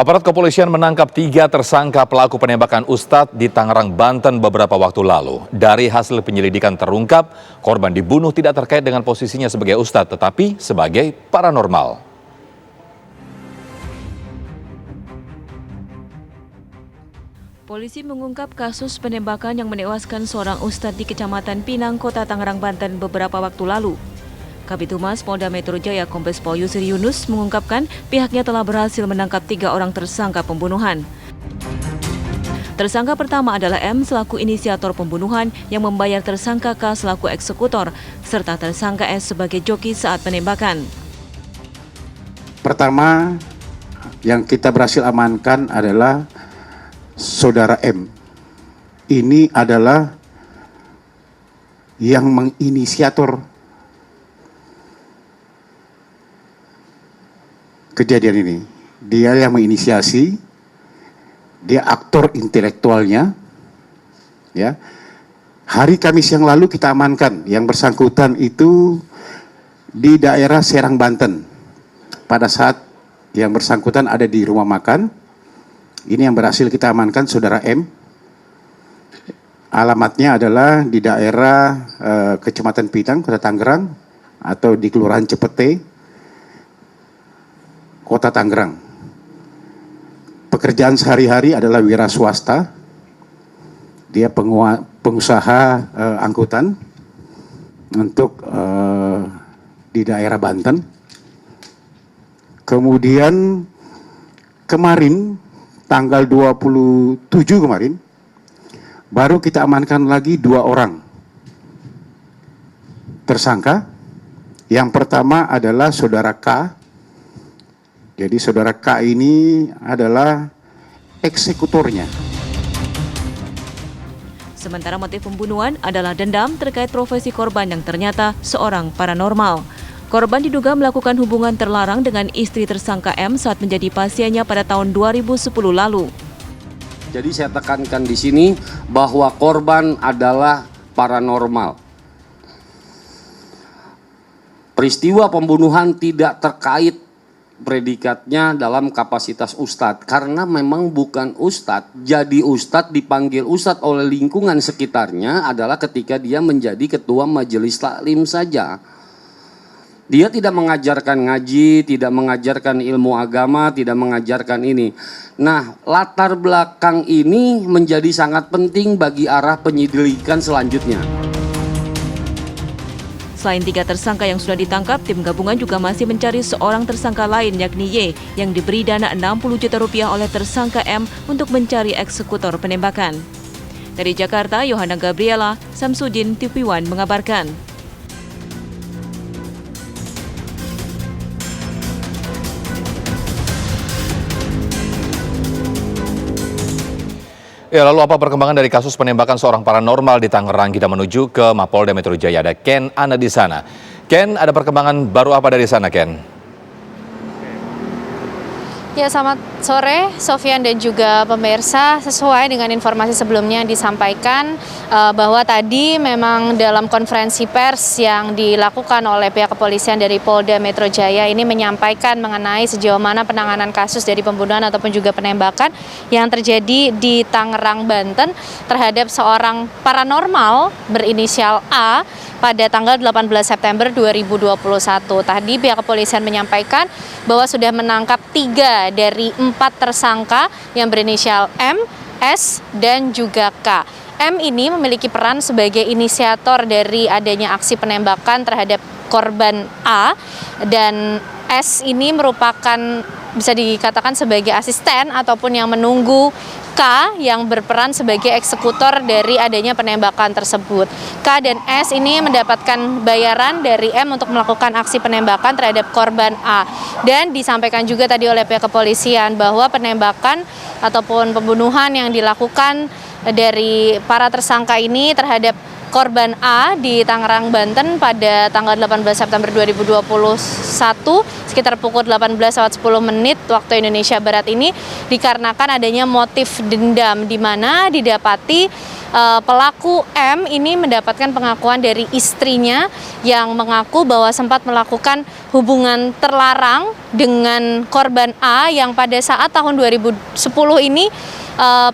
Aparat kepolisian menangkap 3 tersangka pelaku penembakan Ustadz di Tangerang, Banten beberapa waktu lalu. Dari hasil penyelidikan terungkap, korban dibunuh tidak terkait dengan posisinya sebagai Ustadz, tetapi sebagai paranormal. Polisi mengungkap kasus penembakan yang menewaskan seorang Ustadz di Kecamatan Pinang, Kota Tangerang, Banten beberapa waktu lalu. Kabid Humas Polda Metro Jaya Kombes Pol Yusri Yunus mengungkapkan pihaknya telah berhasil menangkap 3 orang tersangka pembunuhan. Tersangka pertama adalah M selaku inisiator pembunuhan yang membayar tersangka K selaku eksekutor, serta tersangka S sebagai joki saat penembakan. Pertama yang kita berhasil amankan adalah Saudara M. Ini adalah yang menginisiator kejadian ini. Dia yang menginisiasi, dia aktor intelektualnya. Ya. Hari Kamis yang lalu kita amankan yang bersangkutan itu di daerah Serang, Banten. Pada saat yang bersangkutan ada di rumah makan, ini yang berhasil kita amankan Saudara M. Alamatnya adalah di daerah Kecamatan Pinang, Kota Tangerang, atau di Kelurahan Cepete, Kota Tangerang. Pekerjaan sehari-hari adalah wira swasta. Dia pengusaha angkutan untuk di daerah Banten. Kemudian kemarin tanggal 27 kemarin baru kita amankan lagi 2 orang tersangka. Yang pertama adalah Saudara K. Jadi Saudara K ini adalah eksekutornya. Sementara motif pembunuhan adalah dendam terkait profesi korban yang ternyata seorang paranormal. Korban diduga melakukan hubungan terlarang dengan istri tersangka M saat menjadi pasiennya pada tahun 2010 lalu. Jadi saya tekankan di sini bahwa korban adalah paranormal. Peristiwa pembunuhan tidak terkait predikatnya dalam kapasitas ustadz, karena memang bukan ustadz. Jadi ustadz dipanggil ustadz oleh lingkungan sekitarnya adalah ketika dia menjadi ketua majelis taklim saja. Dia tidak mengajarkan ngaji, tidak mengajarkan ilmu agama, tidak mengajarkan ini. Nah, latar belakang ini menjadi sangat penting bagi arah penyelidikan selanjutnya. Selain 3 tersangka yang sudah ditangkap, tim gabungan juga masih mencari seorang tersangka lain yakni Y yang diberi dana 60 juta rupiah oleh tersangka M untuk mencari eksekutor penembakan. Dari Jakarta, Yohana Gabriela, Samsudin, TV One mengabarkan. Ya, lalu apa perkembangan dari kasus penembakan seorang paranormal di Tangerang? Kita menuju ke Mapolda Metro Jaya. Ada Ken Ana di sana. Ken, ada perkembangan baru apa dari sana, Ken? Ya, selamat sore Sofyan dan juga pemirsa. Sesuai dengan informasi sebelumnya yang disampaikan bahwa tadi memang dalam konferensi pers yang dilakukan oleh pihak kepolisian dari Polda Metro Jaya ini menyampaikan mengenai sejauh mana penanganan kasus dari pembunuhan ataupun juga penembakan yang terjadi di Tangerang, Banten terhadap seorang paranormal berinisial A pada tanggal 18 September 2021. Tadi pihak kepolisian menyampaikan bahwa sudah menangkap 3 dari 4 tersangka yang berinisial M, S, dan juga K. M ini memiliki peran sebagai inisiator dari adanya aksi penembakan terhadap korban A, dan S ini merupakan bisa dikatakan sebagai asisten ataupun yang menunggu K yang berperan sebagai eksekutor dari adanya penembakan tersebut. K dan S ini mendapatkan bayaran dari M untuk melakukan aksi penembakan terhadap korban A. Dan disampaikan juga tadi oleh pihak kepolisian bahwa penembakan ataupun pembunuhan yang dilakukan dari para tersangka ini terhadap korban A di Tangerang, Banten pada tanggal 18 September 2021 sekitar pukul 18.10 waktu Indonesia Barat ini dikarenakan adanya motif dendam, di mana didapati pelaku M ini mendapatkan pengakuan dari istrinya yang mengaku bahwa sempat melakukan hubungan terlarang dengan korban A yang pada saat tahun 2010 ini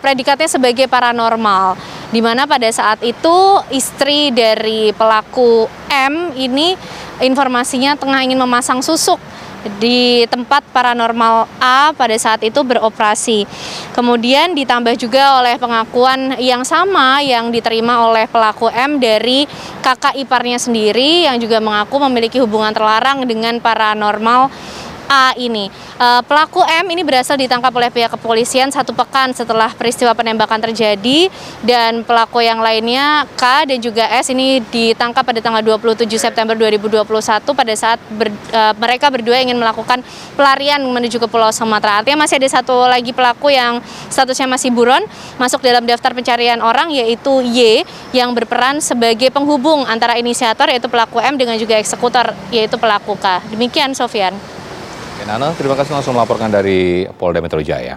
predikatnya sebagai paranormal, di mana pada saat itu istri dari pelaku M ini informasinya tengah ingin memasang susuk di tempat paranormal A pada saat itu beroperasi. Kemudian ditambah juga oleh pengakuan yang sama yang diterima oleh pelaku M dari kakak iparnya sendiri yang juga mengaku memiliki hubungan terlarang dengan paranormal A ini. Pelaku M ini berhasil ditangkap oleh pihak kepolisian 1 pekan setelah peristiwa penembakan terjadi, dan pelaku yang lainnya K dan juga S ini ditangkap pada tanggal 27 September 2021 pada saat mereka berdua ingin melakukan pelarian menuju ke Pulau Sumatera. Artinya masih ada satu lagi pelaku yang statusnya masih buron, masuk dalam daftar pencarian orang, yaitu Y yang berperan sebagai penghubung antara inisiator yaitu pelaku M dengan juga eksekutor yaitu pelaku K. Demikian, Sofyan. Nana, terima kasih langsung melaporkan dari Polda Metro Jaya.